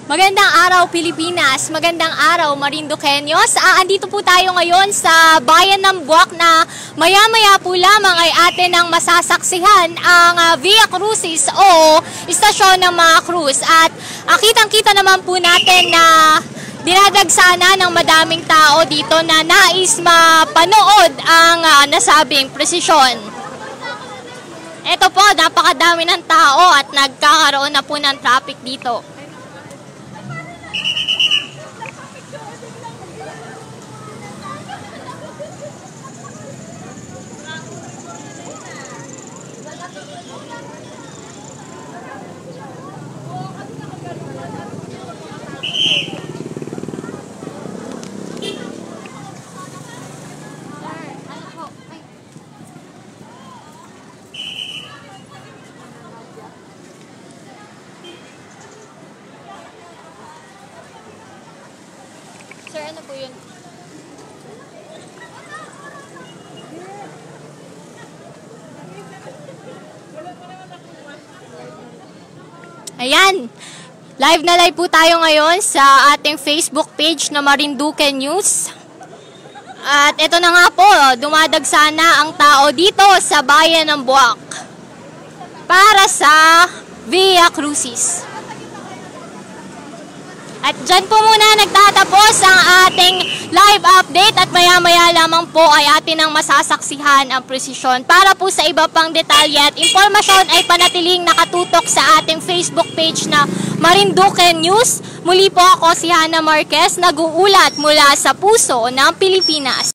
Magandang araw Pilipinas, magandang araw Marinduqueños. Andito po tayo ngayon sa bayan ng Buwak na maya-maya po lamang ay atin ang masasaksihan ang Via Crucis o istasyon ng mga krus. At kitang-kita naman po natin na dinadagsana ng madaming tao dito na nais mapanood ang nasabing prosesyon. Ito po, napakadami ng tao at nagkakaroon na po ng traffic dito. Sir, ano po yun? Ayan, live na live po tayo ngayon sa ating Facebook page na Marinduque News. At ito na nga po, dumadagsana ang tao dito sa bayan ng Buwak para sa Via Crucis. At dyan po muna nagtatapos ang ating live update at maya-maya lamang po ay atin ang masasaksihan ang presisyon. Para po sa iba pang detalye at impormasyon ay panatiling nakatutok sa ating Facebook page na Marinduque News. Muli po ako si Hannah Marquez, nag-uulat mula sa puso ng Pilipinas.